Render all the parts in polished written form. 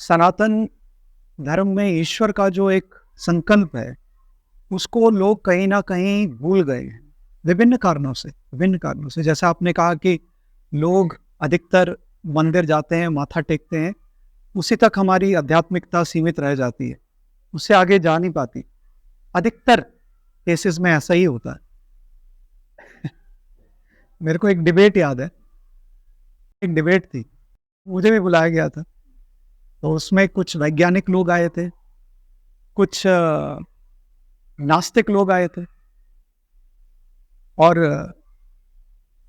सनातन धर्म में ईश्वर का जो एक संकल्प है, उसको लोग कहीं न कहीं भूल गए हैं, विभिन्न कारणों से। जैसा आपने कहा कि लोग अधिकतर मंदिर जाते हैं, माथा टेकते हैं, उसी तक हमारी आध्यात्मिकता सीमित रह जाती है, उससे आगे जा नहीं पाती। अधिकतर केसेस में ऐसा ही होता है। मेरे को एक डिबेट याद है, एक डिबेट थी, मुझे भी बुलाया गया था। तो उसमें कुछ वैज्ञानिक लोग आए थे, कुछ नास्तिक लोग आए थे, और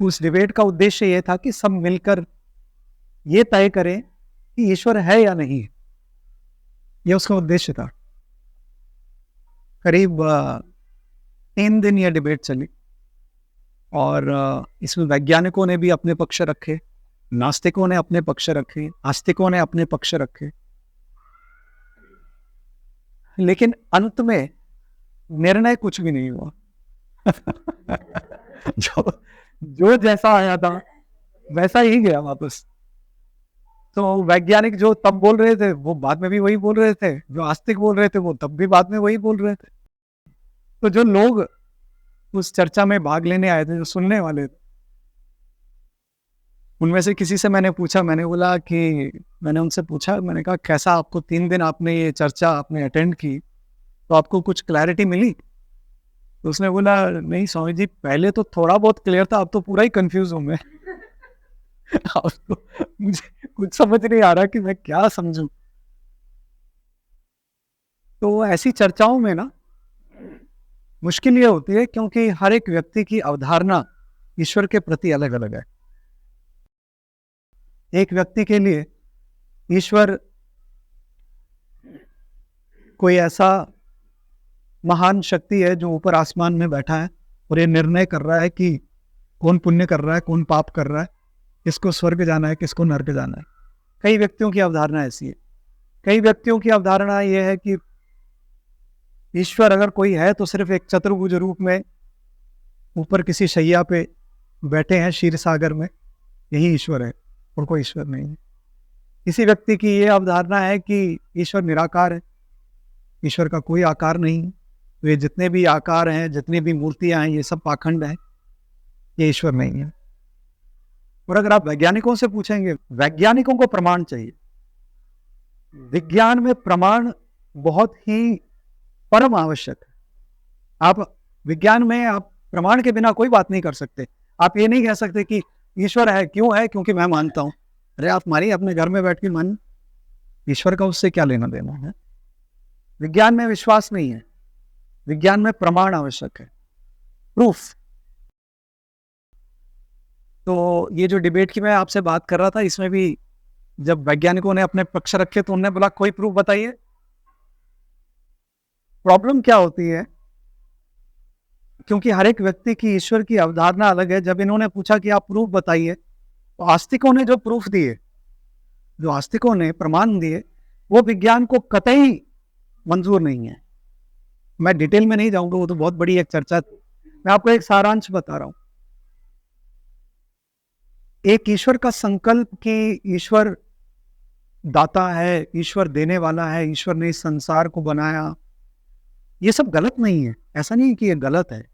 उस डिबेट का उद्देश्य ये था कि सब मिलकर ये तय करें कि ईश्वर है या नहीं है। ये उसका उद्देश्य था। करीब 3 दिन यह डिबेट चली, और इसमें वैज्ञानिकों ने भी अपने पक्ष रखे, नास्तिकों ने अपने पक्ष रखे, आस्तिकों ने अपने पक्ष रखे, लेकिन अंत में निर्णय कुछ भी नहीं हुआ। जो जैसा आया था वैसा ही गया वापस। तो वैज्ञानिक जो तब बोल रहे थे वो बाद में भी वही बोल रहे थे, जो आस्तिक बोल रहे थे वो तब भी बाद में वही बोल रहे थे। तो जो लोग उस चर्चा में भाग लेने आए थे, जो सुनने वाले थे, उनमें से किसी से मैंने पूछा, मैंने उनसे पूछा, मैंने कहा कैसा आपको 3 दिन आपने ये चर्चा आपने अटेंड की, तो आपको कुछ क्लैरिटी मिली? तो उसने बोला, नहीं स्वामी जी, पहले तो थोड़ा बहुत क्लियर था, अब तो पूरा ही कंफ्यूज हूं मैं। अब तो मुझे कुछ समझ नहीं आ रहा कि मैं क्या समझूं। तो ऐसी चर्चाओं में ना मुश्किल ये होती है, क्योंकि हर एक व्यक्ति की अवधारणा ईश्वर के प्रति अलग अलग है। एक व्यक्ति के लिए ईश्वर कोई ऐसा महान शक्ति है जो ऊपर आसमान में बैठा है और ये निर्णय कर रहा है कि कौन पुण्य कर रहा है, कौन पाप कर रहा है, किसको स्वर्ग जाना है, किसको नरक जाना है। कई व्यक्तियों की अवधारणा ऐसी है। कई व्यक्तियों की अवधारणा यह है कि ईश्वर अगर कोई है तो सिर्फ एक चतुर्भुज रूप में ऊपर किसी शैया पे बैठे हैं क्षीर सागर में, यही ईश्वर है और कोई ईश्वर नहीं है। किसी व्यक्ति की यह अवधारणा है कि ईश्वर निराकार है, ईश्वर का कोई आकार नहीं, तो ये जितने भी आकार हैं, जितनी भी मूर्तियां हैं, ये सब पाखंड हैं, ये ईश्वर नहीं है। और अगर आप वैज्ञानिकों से पूछेंगे, वैज्ञानिकों को प्रमाण चाहिए। विज्ञान में प्रमाण बहुत ही परम आवश्यक है। आप विज्ञान में आप प्रमाण के बिना कोई बात नहीं कर सकते। आप ये नहीं कह सकते कि ईश्वर है, क्यों है? क्योंकि मैं मानता हूं। अरे आप मानिए, अपने घर में बैठ के मान, ईश्वर का उससे क्या लेना देना है? विज्ञान में विश्वास नहीं है, विज्ञान में प्रमाण आवश्यक है, प्रूफ। तो ये जो डिबेट की मैं आपसे बात कर रहा था, इसमें भी जब वैज्ञानिकों ने अपने पक्ष रखे तो उन्होंने बोला कोई प्रूफ बताइए। प्रॉब्लम क्या होती है, क्योंकि हर एक व्यक्ति की ईश्वर की अवधारणा अलग है। जब इन्होंने पूछा कि आप प्रूफ बताइए, तो आस्तिकों ने जो प्रूफ दिए, जो आस्तिकों ने प्रमाण दिए, वो विज्ञान को कतई मंजूर नहीं है। मैं डिटेल में नहीं जाऊंगा, वो तो बहुत बड़ी एक चर्चा थी। मैं आपको एक सारांश बता रहा हूं। एक ईश्वर का संकल्प कि ईश्वर दाता है, ईश्वर देने वाला है, ईश्वर ने इस संसार को बनाया, ये सब गलत नहीं है। ऐसा नहीं कि ये गलत है,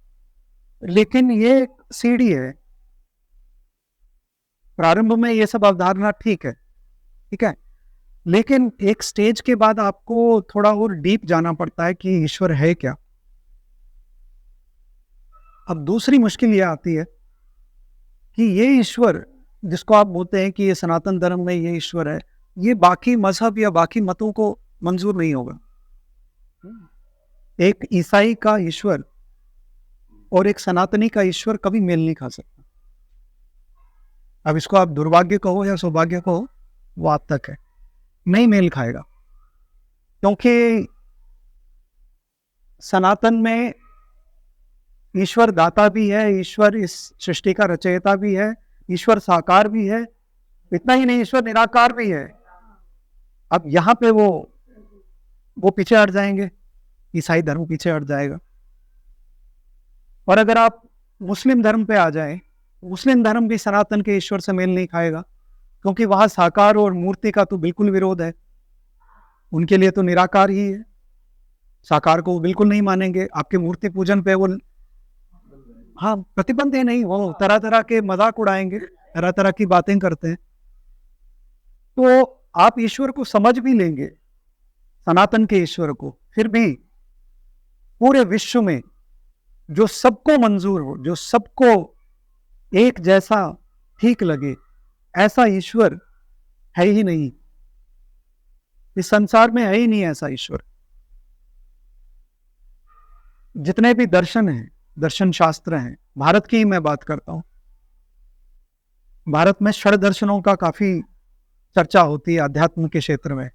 लेकिन ये एक सीढ़ी है। प्रारंभ में ये सब अवधारणा ठीक है, लेकिन एक स्टेज के बाद आपको थोड़ा और डीप जाना पड़ता है कि ईश्वर है क्या। अब दूसरी मुश्किल ये आती है कि ये ईश्वर जिसको आप बोलते हैं कि ये सनातन धर्म में ये ईश्वर है, ये बाकी मजहब या बाकी मतों को मंजूर नहीं होगा। एक ईसाई का ईश्वर और एक सनातनी का ईश्वर कभी मेल नहीं खा सकता। अब इसको आप दुर्भाग्य कहो या सौभाग्य कहो, वो आप तक है, नहीं मेल खाएगा। क्योंकि सनातन में ईश्वर दाता भी है, ईश्वर इस सृष्टि का रचयिता भी है, ईश्वर साकार भी है, इतना ही नहीं, ईश्वर निराकार भी है। अब यहाँ पे वो पीछे हट जाएंगे, ईसाई धर्म पीछे हट जाएगा। और अगर आप मुस्लिम धर्म पे आ जाए, मुस्लिम धर्म भी सनातन के ईश्वर से मेल नहीं खाएगा, क्योंकि वहां साकार और मूर्ति का तो बिल्कुल विरोध है। उनके लिए तो निराकार ही है, साकार को वो बिल्कुल नहीं मानेंगे। आपके मूर्ति पूजन पे वो हाँ प्रतिबंध है नहीं, वो तरह तरह के मजाक उड़ाएंगे, तरह तरह की बातें करते हैं। तो आप ईश्वर को समझ भी लेंगे, सनातन के ईश्वर को, फिर भी पूरे विश्व में जो सबको मंजूर हो, जो सबको एक जैसा ठीक लगे, ऐसा ईश्वर है ही नहीं। इस संसार में है ही नहीं ऐसा ईश्वर। जितने भी दर्शन हैं, दर्शन शास्त्र हैं, भारत की ही मैं बात करता हूं, भारत में षड दर्शनों का काफी चर्चा होती है अध्यात्म के क्षेत्र में।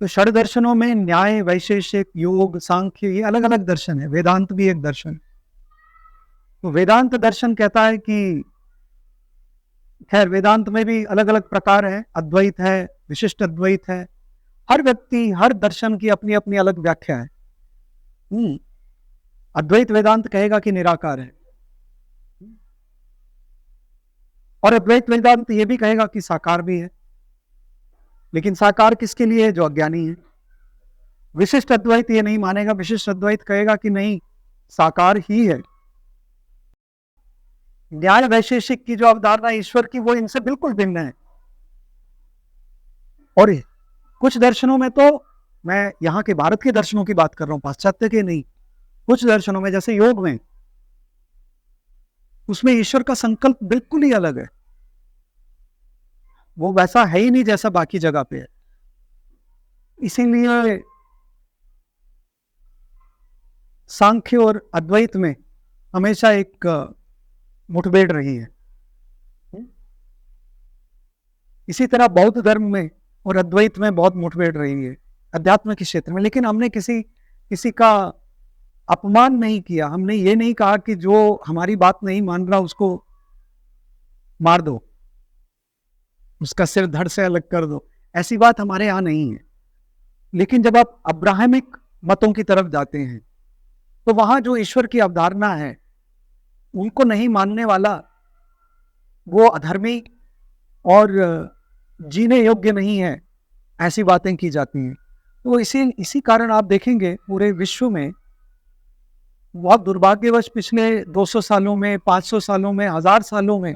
तो षड दर्शनों में न्याय, वैशेषिक, योग, सांख्य, ये अलग अलग दर्शन है। वेदांत भी एक दर्शन। तो वेदांत दर्शन कहता है कि, खैर वेदांत में भी अलग अलग प्रकार है, अद्वैत है, विशिष्ट अद्वैत है। हर व्यक्ति, हर दर्शन की अपनी अपनी अलग व्याख्या है। अद्वैत वेदांत कहेगा कि निराकार है, और अद्वैत वेदांत ये भी कहेगा कि साकार भी है। लेकिन साकार किसके लिए है? जो अज्ञानी है। विशिष्ट अद्वैत ये नहीं मानेगा, विशिष्ट अद्वैत कहेगा कि नहीं, साकार ही है। न्याय वैशेषिक की जो अवधारणा ईश्वर की, वो इनसे बिल्कुल भिन्न है। और कुछ दर्शनों में, तो मैं यहाँ के भारत के दर्शनों की बात कर रहा हूं, पाश्चात्य के नहीं। कुछ दर्शनों में, जैसे योग में, उसमें ईश्वर का संकल्प बिल्कुल ही अलग है। वो वैसा है ही नहीं जैसा बाकी जगह पे है। इसीलिए सांख्य और अद्वैत में हमेशा एक मुठभेड़ रही है। इसी तरह बौद्ध धर्म में और अद्वैत में बहुत मुठभेड़ रही है अध्यात्म के क्षेत्र में। लेकिन हमने किसी का अपमान नहीं किया। हमने ये नहीं कहा कि जो हमारी बात नहीं मान रहा उसको मार दो, उसका सिर धड़ से अलग कर दो, ऐसी बात हमारे यहां नहीं है। लेकिन जब आप अब्राहमिक मतों की तरफ जाते हैं, तो वहां जो ईश्वर की अवधारणा है, उनको नहीं मानने वाला वो अधर्मी और जीने योग्य नहीं है, ऐसी बातें की जाती हैं। तो इसी कारण आप देखेंगे पूरे विश्व में बहुत दुर्भाग्यवश पिछले 200 सालों में, 500 सालों में, 1000 सालों में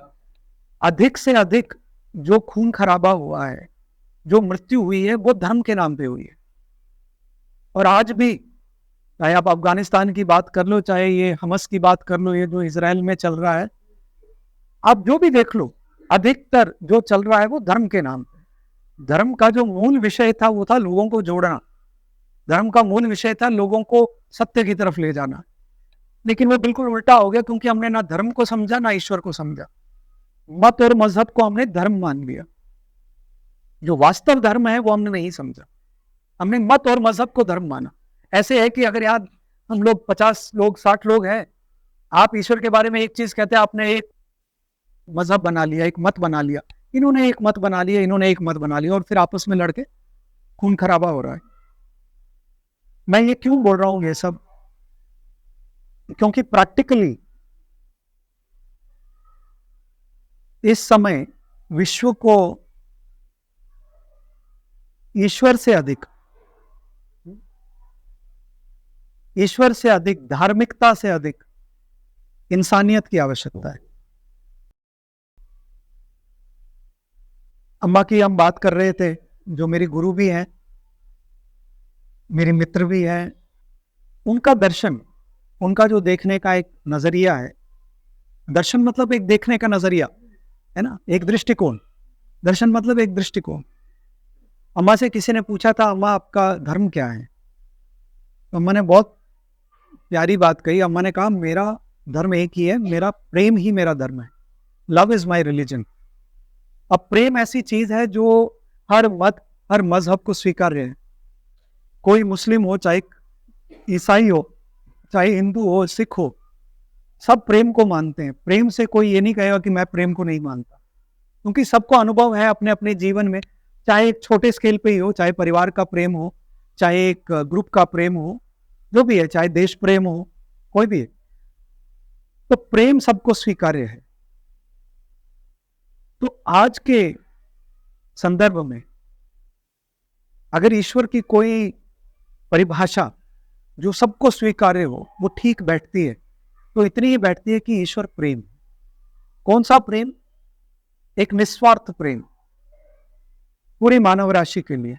अधिक से अधिक जो खून खराबा हुआ है, जो मृत्यु हुई है, वो धर्म के नाम पे हुई है। और आज भी, चाहे आप अफगानिस्तान की बात कर लो, चाहे ये हमस की बात कर लो, ये जो इजराइल में चल रहा है, आप जो भी देख लो, अधिकतर जो चल रहा है वो धर्म के नाम पे। धर्म का जो मूल विषय था वो था लोगों को जोड़ना। धर्म का मूल विषय था लोगों को सत्य की तरफ ले जाना। लेकिन वो बिल्कुल उल्टा हो गया, क्योंकि हमने ना धर्म को समझा ना ईश्वर को समझा। मत और मजहब को हमने धर्म मान लिया। जो वास्तव धर्म है वो हमने नहीं समझा, हमने मत और मजहब को धर्म माना। ऐसे है कि अगर यार हम लोग 50 लोग 60 लोग हैं, आप ईश्वर के बारे में एक चीज कहते हैं, आपने एक मजहब बना लिया, एक मत बना लिया, इन्होंने एक मत बना लिया, इन्होंने एक मत बना लिया, और फिर आपस में लड़के खून खराबा हो रहा है। मैं ये क्यों बोल रहा हूं ये सब? क्योंकि प्रैक्टिकली इस समय विश्व को ईश्वर से अधिक, धार्मिकता से अधिक इंसानियत की आवश्यकता है। अम्मा की हम बात कर रहे थे, जो मेरी गुरु भी हैं, मेरे मित्र भी हैं। उनका दर्शन, उनका जो देखने का एक नजरिया है, दर्शन मतलब एक देखने का नजरिया है ना, एक दृष्टिकोण। दर्शन मतलब एक दृष्टिकोण। अम्मा से किसी ने पूछा था, अम्मा आपका धर्म क्या है? तो अम्मा ने बहुत प्यारी बात कही। अम्मा ने कहा, मेरा धर्म एक ही है, मेरा प्रेम ही मेरा धर्म है। Love is my religion. अब प्रेम ऐसी चीज है जो हर मत, हर मजहब को स्वीकार्य है। कोई मुस्लिम हो, चाहे ईसाई हो, चाहे हिंदू हो, सिख हो, सब प्रेम को मानते हैं। प्रेम से कोई ये नहीं कहेगा कि मैं प्रेम को नहीं मानता, क्योंकि सबको अनुभव है अपने अपने जीवन में। चाहे एक छोटे स्केल पे ही हो, चाहे परिवार का प्रेम हो, चाहे एक ग्रुप का प्रेम हो, जो भी है, चाहे देश प्रेम हो, कोई भी है, तो प्रेम सबको स्वीकार्य है। तो आज के संदर्भ में अगर ईश्वर की कोई परिभाषा जो सबको स्वीकार्य हो वो ठीक बैठती है, तो इतनी ही बैठती है कि ईश्वर प्रेम। कौन सा प्रेम? एक निस्वार्थ प्रेम पूरी मानव राशि के लिए।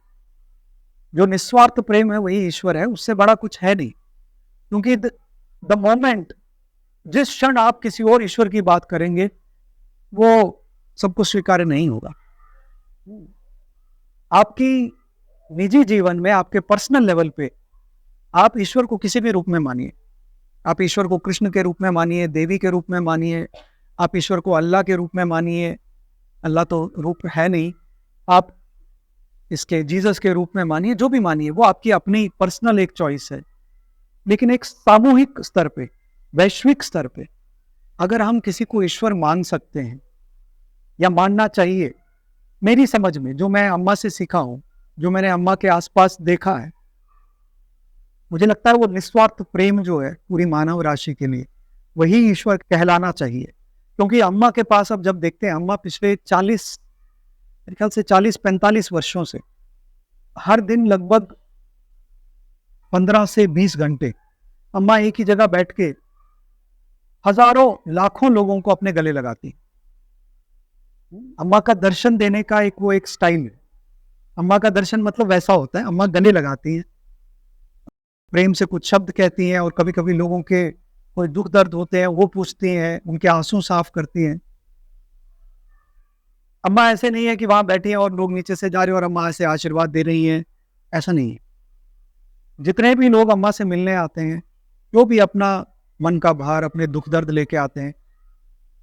जो निस्वार्थ प्रेम है वही ईश्वर है, उससे बड़ा कुछ है नहीं। क्योंकि द मोमेंट, जिस क्षण आप किसी और ईश्वर की बात करेंगे वो सबको स्वीकार्य नहीं होगा। आपकी निजी जीवन में, आपके पर्सनल लेवल पे आप ईश्वर को किसी भी रूप में मानिए। आप ईश्वर को कृष्ण के रूप में मानिए, देवी के रूप में मानिए, आप ईश्वर को अल्लाह के रूप में मानिए, अल्लाह तो रूप है नहीं, आप इसके जीसस के रूप में मानिए, जो भी मानिए, वो आपकी अपनी पर्सनल एक चॉइस है। लेकिन एक सामूहिक स्तर पे, वैश्विक स्तर पे अगर हम किसी को ईश्वर मान सकते हैं या मानना चाहिए, मेरी समझ में, जो मैं अम्मा से सीखा हूं, जो मैंने अम्मा के आसपास देखा है, मुझे लगता है वो निस्वार्थ प्रेम जो है पूरी मानव राशि के लिए, वही ईश्वर कहलाना चाहिए। क्योंकि अम्मा के पास अब जब देखते हैं, अम्मा पिछले 40, मेरे ख्याल से 40-45 वर्षों से हर दिन लगभग 15 से 20 घंटे अम्मा एक ही जगह बैठ के हजारों लाखों लोगों को अपने गले लगाती। अम्मा का दर्शन देने का एक वो एक स्टाइल है। अम्मा का दर्शन मतलब वैसा होता है, अम्मा गले लगाती हैं, प्रेम से कुछ शब्द कहती हैं, और कभी कभी लोगों के कोई दुख दर्द होते हैं वो पूछती हैं, उनके आंसू साफ करती हैं। अम्मा ऐसे नहीं है कि वहां बैठी हैं और लोग नीचे से जा रहे हैं और अम्मा ऐसे आशीर्वाद दे रही हैं, ऐसा नहीं है। जितने भी लोग अम्मा से मिलने आते हैं, जो भी अपना मन का भार, अपने दुख दर्द लेके आते हैं,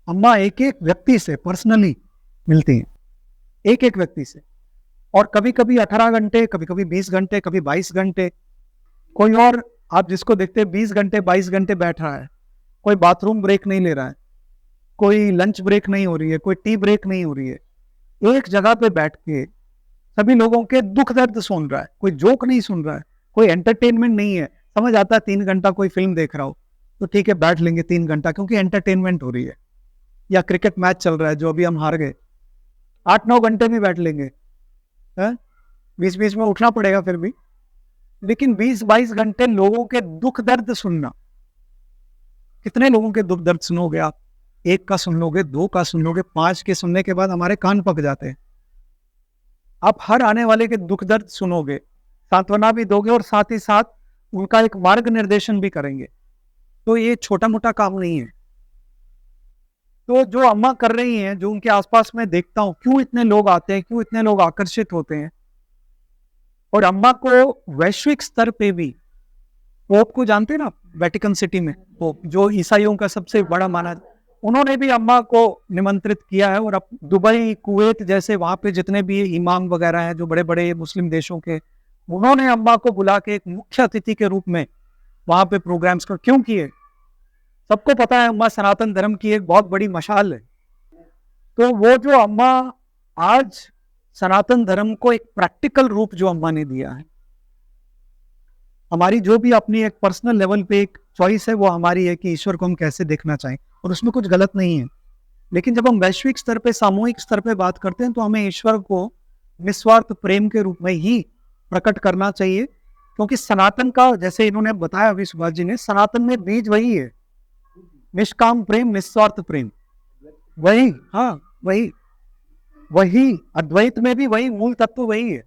अम्मा एक एक व्यक्ति से पर्सनली मिलती हैं, एक एक व्यक्ति से। और कभी कभी 18 घंटे, कभी कभी 20 घंटे, कभी 22 घंटे। कोई और आप जिसको देखते हैं 20 घंटे 22 घंटे बैठ रहा है, कोई बाथरूम ब्रेक नहीं ले रहा है, कोई लंच ब्रेक नहीं हो रही है, कोई टी ब्रेक नहीं हो रही है, एक जगह पे बैठ के सभी लोगों के दुख दर्द सुन रहा है। कोई जोक नहीं सुन रहा है, कोई एंटरटेनमेंट नहीं है। समझ आता है 3 घंटा कोई फिल्म देख रहा हो तो ठीक है, बैठ लेंगे 3 घंटा, क्योंकि एंटरटेनमेंट हो रही है, या क्रिकेट मैच चल रहा है जो अभी हम हार गए, 8-9 घंटे भी बैठ लेंगे, बीच बीच में उठना पड़ेगा फिर भी। लेकिन 20-22 घंटे लोगों के दुख दर्द सुनना, कितने लोगों के दुख दर्द सुनोगे आप? एक का सुन लोगे, 2 का सुन लोगे, 5 के सुनने के बाद हमारे कान पक जाते हैं। आप हर आने वाले के दुख दर्द सुनोगे, सांत्वना भी दोगे और साथ ही साथ उनका एक मार्ग निर्देशन भी करेंगे। तो ये छोटा मोटा काम नहीं है। तो जो अम्मा कर रही हैं, जो उनके आसपास में देखता हूं, क्यों इतने लोग आते हैं, क्यों इतने लोग आकर्षित होते हैं। और अम्मा को वैश्विक स्तर पे भी, पोप को जानते हैं ना, वेटिकन सिटी में पोप, जो ईसाइयों का सबसे बड़ा माना, उन्होंने भी अम्मा को निमंत्रित किया है। और अब दुबई, कुवैत जैसे वहां पे जितने भी इमाम वगैरह हैं जो बड़े बड़े मुस्लिम देशों के, उन्होंने अम्मा को बुला के एक मुख्य अतिथि के रूप में वहां पे प्रोग्राम्स को क्यों किए? सबको पता है अम्मा सनातन धर्म की एक बहुत बड़ी मशाल है। तो वो जो अम्मा आज सनातन धर्म को एक प्रैक्टिकल रूप जो अम्मा ने दिया है, हमारी जो भी अपनी एक पर्सनल लेवल पे एक चॉइस है, वो हमारी है कि ईश्वर को हम कैसे देखना चाहें, और उसमें कुछ गलत नहीं है। लेकिन जब हम वैश्विक स्तर पे, सामूहिक स्तर पे बात करते हैं, तो हमें ईश्वर को निस्वार्थ प्रेम के रूप में ही प्रकट करना चाहिए। क्योंकि सनातन का, जैसे इन्होंने बताया अभी सुभाष जी ने, सनातन में बीज वही है, निष्काम प्रेम, निस्वार्थ प्रेम, वही, हाँ वही अद्वैत में भी वही मूल तत्व वही है।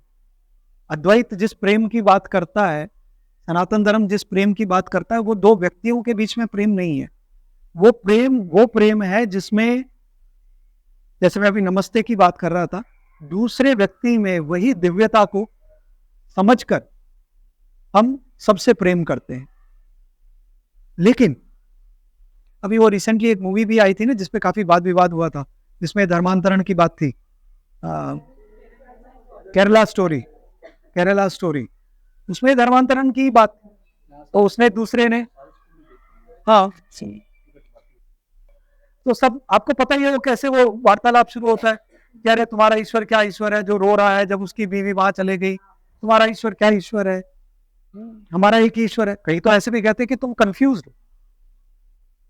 अद्वैत जिस प्रेम की बात करता है, सनातन धर्म जिस प्रेम की बात करता है, वो दो व्यक्तियों के बीच में प्रेम नहीं है। वो प्रेम है जिसमें, जैसे मैं अभी नमस्ते की बात कर रहा था, दूसरे व्यक्ति में वही दिव्यता को समझकर हम सबसे प्रेम करते हैं। लेकिन अभी वो रिसेंटली एक मूवी भी आई थी ना, जिसपे काफी वाद विवाद हुआ था, जिसमें धर्मांतरण की बात थी, केरला स्टोरी, उसमें धर्मांतरण की बात, तो उसने दूसरे ने, हाँ, तो सब आपको पता ही है वो कैसे वो वार्तालाप शुरू होता है कि अरे तुम्हारा ईश्वर क्या ईश्वर है जो रो रहा है जब उसकी बीवी वहां चले गई, तुम्हारा ईश्वर क्या ईश्वर है, हमारा एक ही ईश्वर है। कहीं तो ऐसे भी कहते हैं कि तुम कंफ्यूज हो,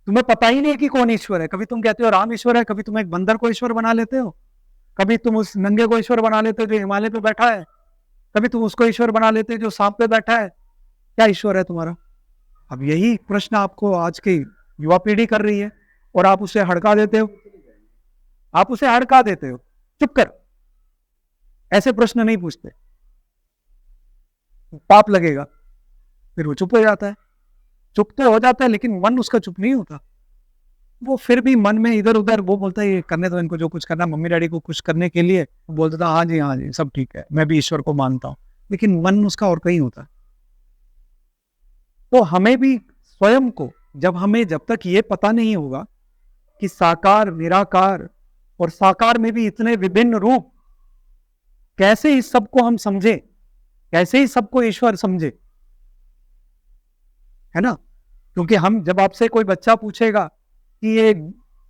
तुम्हें पता ही नहीं कि कौन ईश्वर है। कभी तुम कहते हो राम ईश्वर है, कभी तुम एक बंदर को ईश्वर बना लेते हो, कभी तुम उस नंगे को ईश्वर बना लेते हो जो हिमालय पे बैठा है, कभी तुम उसको ईश्वर बना लेते जो सांप पे बैठा है, क्या ईश्वर है तुम्हारा? अब यही प्रश्न आपको आज की युवा पीढ़ी कर रही है और आप उसे हड़का देते हो, आप उसे हड़का देते हो, चुप कर, ऐसे प्रश्न नहीं पूछते, पाप लगेगा, फिर वो चुप हो जाता है। चुप तो हो जाता है लेकिन मन उसका चुप नहीं होता, वो फिर भी मन में इधर उधर वो बोलता है ये करने दो इनको जो कुछ करना, मम्मी डैडी को खुश करने के लिए बोलता था हाँ जी सब ठीक है, मैं भी ईश्वर को मानता हूं, लेकिन मन उसका और कहीं होता है। तो हमें भी स्वयं को जब तक ये पता नहीं होगा कि साकार निराकार और साकार में भी इतने विभिन्न रूप, कैसे इस सबको हम समझे, कैसे ही सबको ईश्वर समझे, है ना? क्योंकि हम जब आपसे कोई बच्चा पूछेगा कि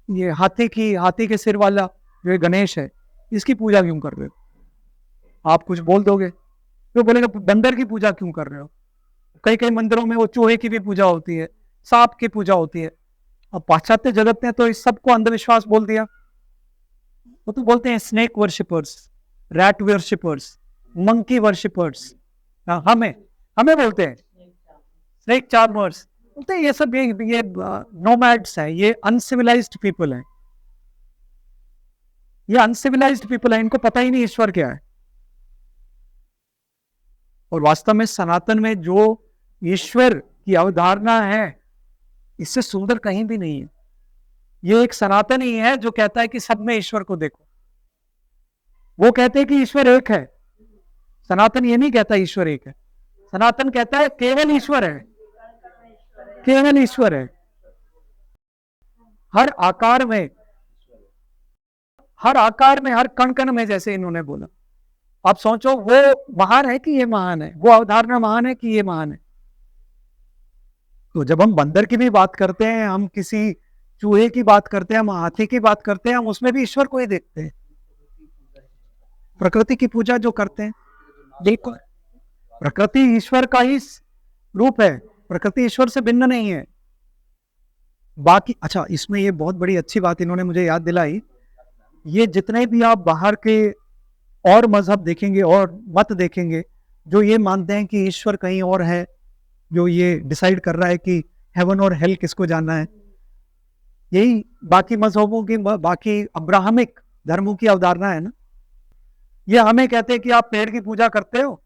ये हाथी के सिर वाला जो ये गणेश है, इसकी पूजा क्यों कर रहे हो, आप कुछ बोल दोगे, तो बोलेगा बंदर की पूजा क्यों कर रहे हो। कई कई मंदिरों में वो चूहे की भी पूजा होती है, सांप की पूजा होती है। अब पाश्चात्य जगत ने तो इस सबको अंधविश्वास बोल दिया, वो तो बोलते हैं snake worshippers, rat worshippers, monkey worshippers, हमें हमें बोलते हैं स्नेक चार्मर्स, बोलते हैं ये सब ये नोमैड्स है, ये अनसिविलाइज्ड पीपल है, ये अनसिविलाइज्ड पीपल है, इनको पता ही नहीं ईश्वर क्या है। और वास्तव में सनातन में जो ईश्वर की अवधारणा है इससे सुंदर कहीं भी नहीं है। ये एक सनातन ही है जो कहता है कि सब में ईश्वर को देखो। वो कहते हैं कि ईश्वर एक है, सनातन ये नहीं कहता ईश्वर एक है, सनातन कहता है केवल ईश्वर है, केवल ईश्वर है, हर आकार में, हर कण कण में, जैसे इन्होंने बोला। आप सोचो वो महान है कि ये महान है, वो अवधारणा महान है कि ये महान है। तो जब हम बंदर की भी बात करते हैं, हम किसी चूहे की बात करते हैं, हम हाथी की बात करते हैं, हम उसमें भी ईश्वर को ही देखते हैं। प्रकृति की पूजा जो करते हैं, देखो प्रकृति ईश्वर का ही रूप है, प्रकृति ईश्वर से भिन्न नहीं है। बाकी अच्छा, इसमें ये बहुत बड़ी अच्छी बात इन्होंने मुझे याद दिलाई, ये जितने भी आप बाहर के और मजहब देखेंगे और मत देखेंगे जो ये मानते हैं कि ईश्वर कहीं और है, जो ये डिसाइड कर रहा है कि हेवन और हेल किसको जाना है, यही बाकी मजहबों की, बाकी अब्राहमिक धर्मों की अवधारणा है ना। ये हमें कहते हैं कि आप पेड़ की पूजा करते हो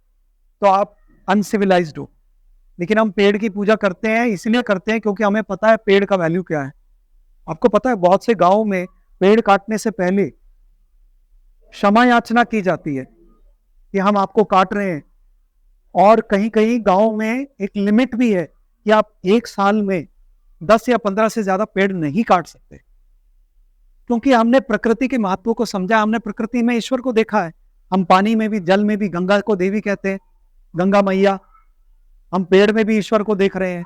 तो आप अनसिविलाइज्ड हो, लेकिन हम पेड़ की पूजा करते हैं इसलिए करते हैं क्योंकि हमें पता है पेड़ का वैल्यू क्या है। आपको पता है बहुत से गांवों में पेड़ काटने से पहले क्षमा याचना की जाती है कि हम आपको काट रहे हैं, और कहीं कहीं गांव में एक लिमिट भी है कि आप एक साल में 10 या 15 से ज्यादा पेड़ नहीं काट सकते, क्योंकि हमने प्रकृति के महत्व को समझा, हमने प्रकृति में ईश्वर को देखा है। हम पानी में भी, जल में भी गंगा को देवी कहते हैं, गंगा मैया, हम पेड़ में भी ईश्वर को देख रहे हैं।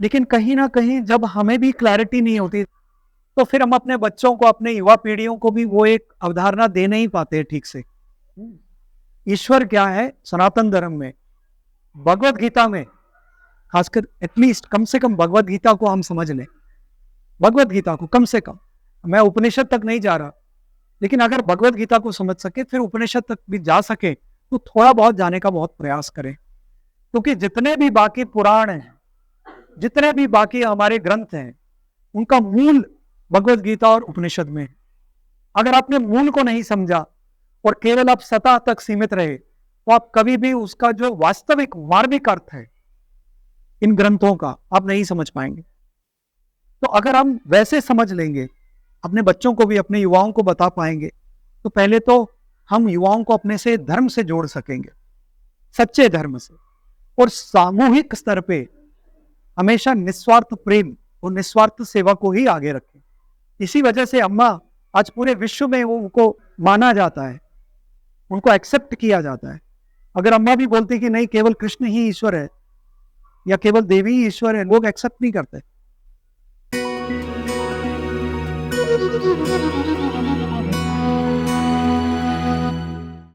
लेकिन कहीं ना कहीं जब हमें भी क्लैरिटी नहीं होती तो फिर हम अपने बच्चों को, अपने युवा पीढ़ियों को भी वो एक अवधारणा दे नहीं पाते ठीक से। ईश्वर क्या है सनातन धर्म में, भगवत गीता में खासकर, एटलीस्ट कम से कम भगवत गीता को हम समझ लें, भगवत गीता को कम से कम, मैं उपनिषद तक नहीं जा रहा, लेकिन अगर भगवत गीता को समझ सके फिर उपनिषद तक भी जा सके तो थोड़ा बहुत जाने का बहुत प्रयास करें। क्योंकि जितने भी बाकी पुराण हैं, जितने भी बाकी हमारे ग्रंथ हैं, उनका मूल भगवत गीता और उपनिषद में। अगर आपने मूल को नहीं समझा और केवल आप सतह तक सीमित रहे तो आप कभी भी उसका जो वास्तविक मार्मिक अर्थ है इन ग्रंथों का आप नहीं समझ पाएंगे। तो अगर हम वैसे समझ लेंगे, अपने बच्चों को भी, अपने युवाओं को बता पाएंगे, तो पहले तो हम युवाओं को अपने से धर्म से जोड़ सकेंगे, सच्चे धर्म से, और सामूहिक स्तर पे हमेशा निस्वार्थ प्रेम और निस्वार्थ सेवा को ही आगे रखें। इसी वजह से अम्मा आज पूरे विश्व में उनको माना जाता है, उनको एक्सेप्ट किया जाता है। अगर अम्मा भी बोलती कि नहीं केवल कृष्ण ही ईश्वर है या केवल देवी ही ईश्वर है, लोग एक्सेप्ट नहीं करते।